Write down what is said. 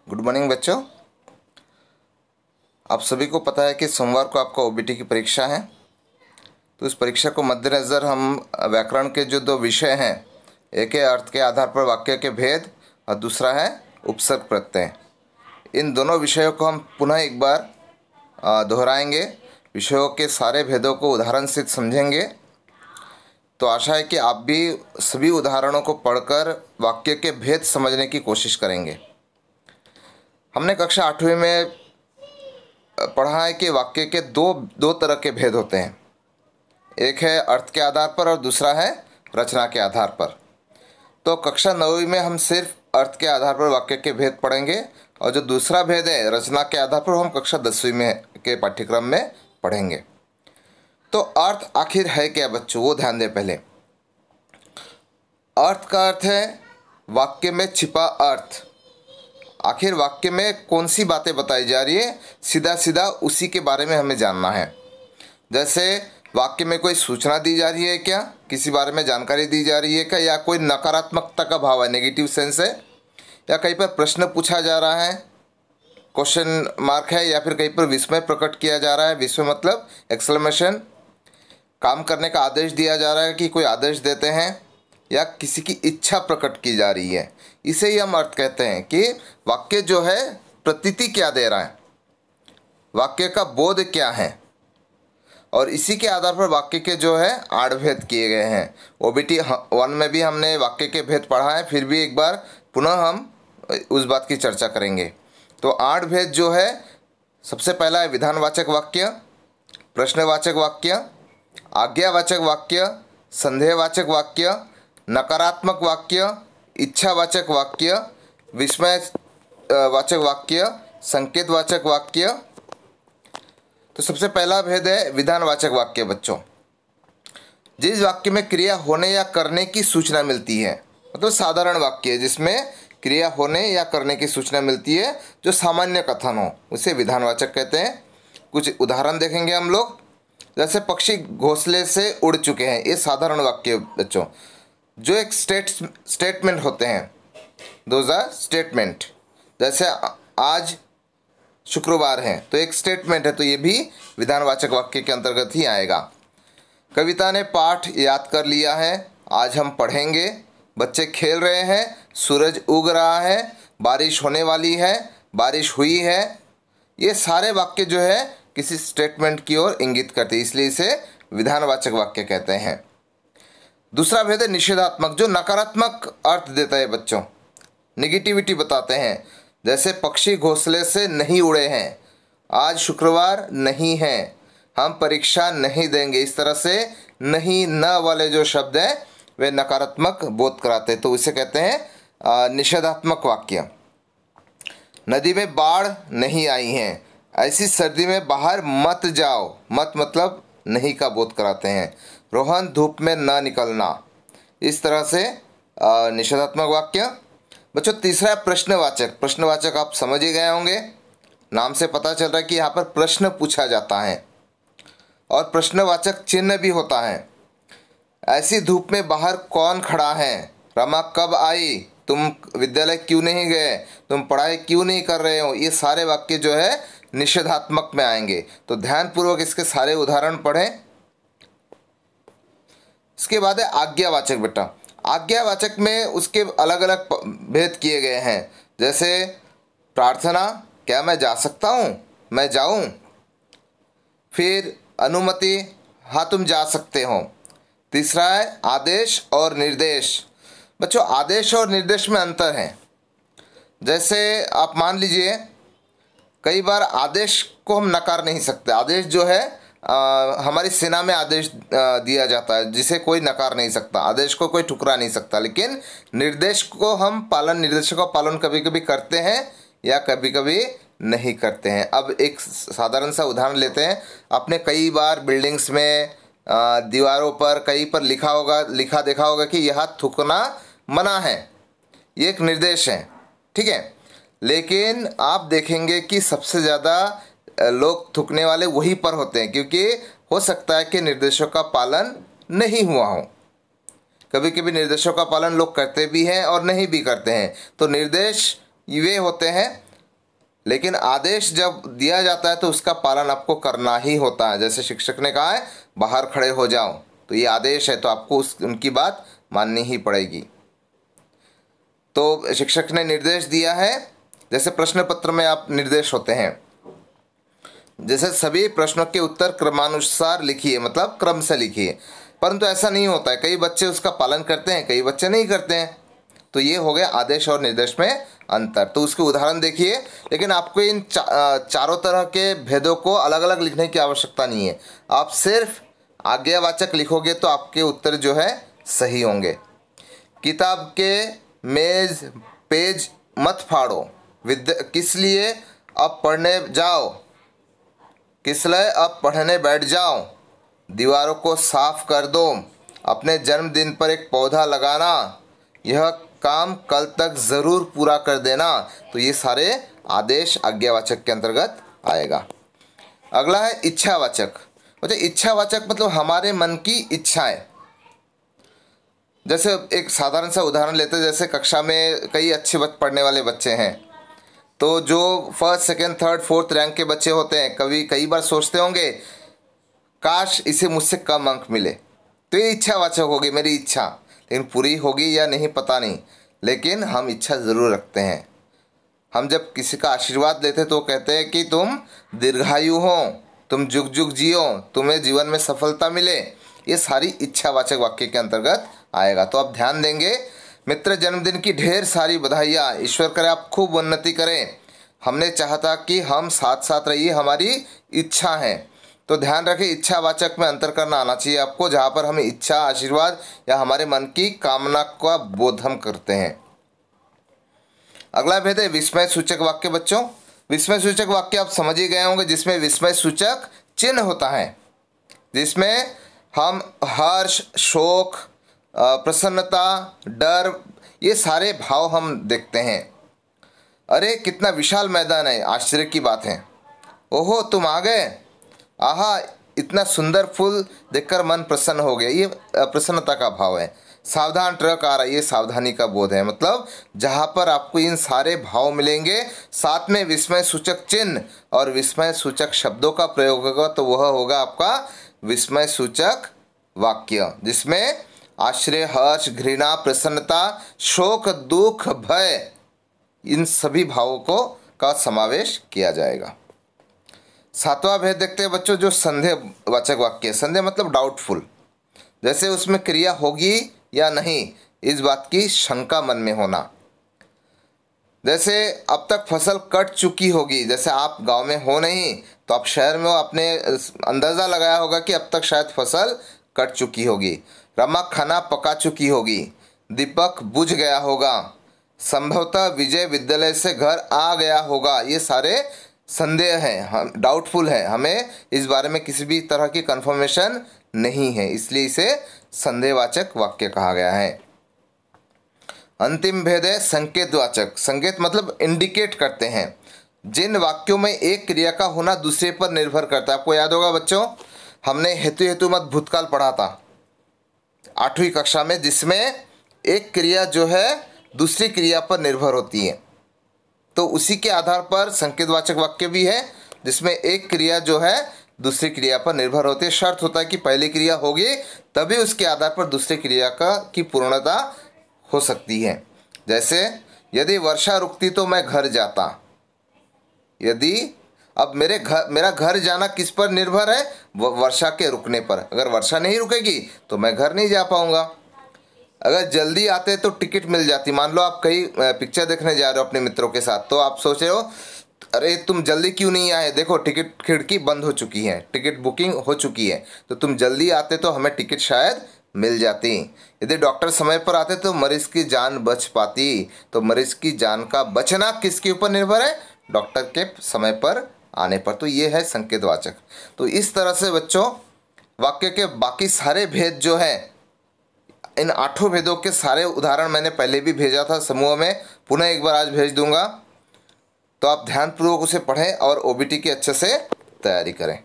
Good morning बच्चों। आप सभी को पता है कि सोमवार को आपका ओबीटी की परीक्षा है। तो इस परीक्षा को मद्देनज़र हम व्याकरण के जो दो विषय हैं, एक है अर्थ के आधार पर वाक्य के भेद और दूसरा है उपसर्ग प्रत्यय। इन दोनों विषयों को हम पुनः एक बार दोहराएंगे, विषयों के सारे भेदों को उदाहरण से समझेंगे। तो आशा है कि आप भी सभी उदाहरणों को पढ़कर वाक्य के भेद समझने की कोशिश करेंगे। हमने कक्षा 8वीं में पढ़ा है कि वाक्य के दो तरह के भेद होते हैं, एक है अर्थ के आधार पर और दूसरा है रचना के आधार पर। तो कक्षा 9वीं में हम सिर्फ अर्थ के आधार पर वाक्य के भेद पढ़ेंगे और जो दूसरा भेद है रचना के आधार पर हम कक्षा 10वीं में के पाठ्यक्रम में पढ़ेंगे। तो अर्थ आखिर है क्या बच्चों, वो ध्यान दें पहले। अर्थ का अर्थ है वाक्य में छिपा अर्थ। आखिर वाक्य में कौन सी बातें बताई जा रही है, सीधा सीधा उसी के बारे में हमें जानना है। जैसे वाक्य में कोई सूचना दी जा रही है क्या, किसी बारे में जानकारी दी जा रही है क्या, या कोई नकारात्मकता का भाव है, नेगेटिव सेंस है, या कहीं पर प्रश्न पूछा जा रहा है, क्वेश्चन मार्क है, या फिर कहीं पर विस्मय प्रकट किया जा रहा है, विस्मय मतलब एक्सक्लेमेशन, काम करने का आदेश दिया जा रहा है कि कोई आदेश देते हैं, या किसी की इच्छा प्रकट की जा रही है। इसे ही हम अर्थ कहते हैं कि वाक्य जो है प्रतीति क्या दे रहा है, वाक्य का बोध क्या है, और इसी के आधार पर वाक्य के जो है आठ भेद किए गए हैं। ओबीटी 1 में भी हमने वाक्य के भेद पढ़ा है, फिर भी एक बार पुनः हम उस बात की चर्चा करेंगे। तो 8 भेद जो है, सबसे पहला है विधानवाचक वाक्य, प्रश्नवाचक वाक्य, आज्ञावाचक वाक्य, संदेहवाचक वाक्य, नकारात्मक वाक्य, इच्छावाचक वाक्य, विस्मय वाचक वाक्य, संकेतवाचक वाक्य। तो सबसे पहला भेद है विधानवाचक वाक्य बच्चों। जिस वाक्य में क्रिया होने या करने की सूचना मिलती है, मतलब साधारण वाक्य जिसमें क्रिया होने या करने की सूचना मिलती है, जो सामान्य कथन हो, उसे विधानवाचक कहते हैं। कुछ उदाहरण देखेंगे हम लोग। जैसे पक्षी घोंसले से उड़ चुके हैं, ये साधारण वाक्य बच्चों। जो एक स्टेटमेंट होते हैं, दोज आर स्टेटमेंट। जैसे आज शुक्रवार है तो एक स्टेटमेंट है, तो ये भी विधानवाचक वाक्य के अंतर्गत ही आएगा। कविता ने पाठ याद कर लिया है, आज हम पढ़ेंगे। बच्चे खेल रहे हैं, सूरज उग रहा है, बारिश होने वाली है, बारिश हुई है। ये सारे वाक्य जो है किसी स्टेटमेंट की ओर इंगित करते हैं, इसलिए इसे विधानवाचक वाक्य कहते हैं। दूसरा भेद है निषेधात्मक, जो नकारात्मक अर्थ देता है बच्चों, नेगेटिविटी बताते हैं। जैसे पक्षी घोंसले से नहीं उड़े हैं, आज शुक्रवार नहीं है, हम परीक्षा नहीं देंगे। इस तरह से नहीं न वाले जो शब्द हैं वे नकारात्मक बोध कराते हैं, तो इसे कहते हैं निषेधात्मक वाक्य। नदी में बाढ़ नहीं आई है, ऐसी सर्दी में बाहर मत जाओ, मत मतलब नहीं का बोध कराते हैं। रोहन धूप में न निकलना, इस तरह से निषेधात्मक वाक्य। बच्चों तीसरा है प्रश्नवाचक। प्रश्नवाचक आप समझ ही गए होंगे, नाम से पता चल रहा है कि यहाँ पर प्रश्न पूछा जाता है, और प्रश्नवाचक चिन्ह भी होता है। ऐसी धूप में बाहर कौन खड़ा है, रमा कब आई, तुम विद्यालय क्यों नहीं गए, तुम पढ़ाई क्यों नहीं कर रहे हो। ये सारे वाक्य जो है निषेधात्मक में आएंगे। तो ध्यानपूर्वक इसके सारे उदाहरण पढ़ें। इसके बाद है आज्ञावाचक बेटा। आज्ञावाचक में उसके अलग अलग भेद किए गए हैं। जैसे प्रार्थना, क्या मैं जा सकता हूँ, मैं जाऊँ। फिर अनुमति, हाँ तुम जा सकते हो। तीसरा है आदेश और निर्देश। बच्चों आदेश और निर्देश में अंतर है। जैसे आप मान लीजिए, कई बार आदेश को हम नकार नहीं सकते। आदेश जो है हमारी सेना में आदेश दिया जाता है, जिसे कोई नकार नहीं सकता, आदेश को कोई ठुकरा नहीं सकता। लेकिन निर्देश को हम निर्देशों का पालन कभी कभी करते हैं या कभी कभी नहीं करते हैं। अब एक साधारण सा उदाहरण लेते हैं। आपने कई बार बिल्डिंग्स में दीवारों पर कहीं पर लिखा देखा होगा कि यह थूकना मना है, ये एक निर्देश है, ठीक है। लेकिन आप देखेंगे कि सबसे ज़्यादा लोग थूकने वाले वहीं पर होते हैं, क्योंकि हो सकता है कि निर्देशों का पालन नहीं हुआ हो। कभी कभी निर्देशों का पालन लोग करते भी हैं और नहीं भी करते हैं। तो निर्देश वे होते हैं लेकिन आदेश जब दिया जाता है तो उसका पालन आपको करना ही होता है। जैसे शिक्षक ने कहा है बाहर खड़े हो जाओ, तो ये आदेश है, तो आपको उनकी बात माननी ही पड़ेगी। तो शिक्षक ने निर्देश दिया है, जैसे प्रश्न पत्र में आप निर्देश होते हैं, जैसे सभी प्रश्नों के उत्तर क्रमानुसार लिखिए, मतलब क्रम से लिखिए। परंतु ऐसा नहीं होता है, कई बच्चे उसका पालन करते हैं, कई बच्चे नहीं करते हैं। तो ये हो गया आदेश और निर्देश में अंतर। तो उसके उदाहरण देखिए, लेकिन आपको इन चारों तरह के भेदों को अलग अलग लिखने की आवश्यकता नहीं है। आप सिर्फ आज्ञावाचक लिखोगे तो आपके उत्तर जो है सही होंगे। किताब के मेज पेज मत फाड़ो, किस लिए अब पढ़ने जाओ, किस लिए अब पढ़ने बैठ जाओ, दीवारों को साफ कर दो, अपने जन्मदिन पर एक पौधा लगाना, यह काम कल तक ज़रूर पूरा कर देना। तो ये सारे आदेश आज्ञावाचक के अंतर्गत आएगा। अगला है इच्छावाचक। मतलब इच्छावाचक मतलब हमारे मन की इच्छाएं। जैसे एक साधारण सा उदाहरण लेते हैं, जैसे कक्षा में कई अच्छे पढ़ने वाले बच्चे हैं, तो जो first second third fourth rank के बच्चे होते हैं, कई बार सोचते होंगे काश इसे मुझसे कम अंक मिले। तो ये इच्छावाचक होगी, मेरी इच्छा, लेकिन पूरी होगी या नहीं पता नहीं, लेकिन हम इच्छा ज़रूर रखते हैं। हम जब किसी का आशीर्वाद लेते तो कहते हैं कि तुम दीर्घायु हो, तुम जुग जुग जियो, तुम्हें जीवन में सफलता मिले। ये सारी इच्छावाचक वाक्य के अंतर्गत आएगा। तो आप ध्यान देंगे, मित्र जन्मदिन की ढेर सारी बधाइयाँ, ईश्वर करे आप खूब उन्नति करें, हमने चाहता कि हम साथ साथ रहिए, हमारी इच्छा है। तो ध्यान रखें, इच्छावाचक में अंतर करना आना चाहिए आपको, जहाँ पर हमें इच्छा आशीर्वाद या हमारे मन की कामना का बोध हम करते हैं। अगला भेद है विस्मय सूचक वाक्य। बच्चों, विस्मय सूचक वाक्य आप समझ ही गए होंगे, जिसमें विस्मय सूचक चिन्ह होता है, जिसमें हम हर्ष, शोक, प्रसन्नता, डर, ये सारे भाव हम देखते हैं। अरे कितना विशाल मैदान है, आश्चर्य की बात है। ओहो तुम आ गए, आहा इतना सुंदर फूल देखकर मन प्रसन्न हो गया, ये प्रसन्नता का भाव है। सावधान ट्रक आ रहा है, ये सावधानी का बोध है। मतलब जहाँ पर आपको इन सारे भाव मिलेंगे, साथ में विस्मय सूचक चिन्ह और विस्मय सूचक शब्दों का प्रयोग होगा, तो वह होगा आपका विस्मय सूचक वाक्य, जिसमें आश्चर्य, हर्ष, घृणा, प्रसन्नता, शोक, दुख, भय, इन सभी भावों को का समावेश किया जाएगा। सातवां भेद देखते हैं बच्चों, जो संदेहवाचक वाक्य। संदेह मतलब डाउटफुल, जैसे उसमें क्रिया होगी या नहीं, इस बात की शंका मन में होना। जैसे अब तक फसल कट चुकी होगी, जैसे आप गांव में हो नहीं तो आप शहर में हो, आपने अंदाज़ा लगाया होगा कि अब तक शायद फसल कट चुकी होगी। रमा खाना पका चुकी होगी, दीपक बुझ गया होगा, संभवतः विजय विद्यालय से घर आ गया होगा। ये सारे संदेह है, हम डाउटफुल है, हमें इस बारे में किसी भी तरह की कंफर्मेशन नहीं है, इसलिए इसे संदेहवाचक वाक्य कहा गया है। अंतिम भेद है संकेतवाचक। संकेत मतलब इंडिकेट करते हैं, जिन वाक्यों में एक क्रिया का होना दूसरे पर निर्भर करता है। आपको याद होगा बच्चों, हमने हेतु हेतु मत भूतकाल पढ़ा था 8वीं कक्षा में, जिसमें एक क्रिया जो है दूसरी क्रिया पर निर्भर होती है। तो उसी के आधार पर संकेतवाचक वाक्य भी है, जिसमें एक क्रिया जो है दूसरी क्रिया पर निर्भर होती है। शर्त होता है कि पहली क्रिया होगी तभी उसके आधार पर दूसरी क्रिया की पूर्णता हो सकती है। जैसे यदि वर्षा रुकती तो मैं घर जाता। यदि, अब मेरा घर जाना किस पर निर्भर है? वर्षा के रुकने पर। अगर वर्षा नहीं रुकेगी तो मैं घर नहीं जा पाऊंगा। अगर जल्दी आते तो टिकट मिल जाती। मान लो आप कहीं पिक्चर देखने जा रहे हो अपने मित्रों के साथ, तो आप सोच रहे हो अरे तुम जल्दी क्यों नहीं आए, देखो टिकट खिड़की बंद हो चुकी है, टिकट बुकिंग हो चुकी है, तो तुम जल्दी आते तो हमें टिकट शायद मिल जाती। यदि डॉक्टर समय पर आते तो मरीज की जान बच पाती। तो मरीज की जान का बचना किसके ऊपर निर्भर है? डॉक्टर के समय पर आने पर। तो ये है संकेतवाचक। तो इस तरह से बच्चों वाक्य के बाकी सारे भेद जो है, इन 8 भेदों के सारे उदाहरण मैंने पहले भी भेजा था समूह में, पुनः एक बार आज भेज दूंगा। तो आप ध्यानपूर्वक उसे पढ़ें और ओबीटी की अच्छे से तैयारी करें।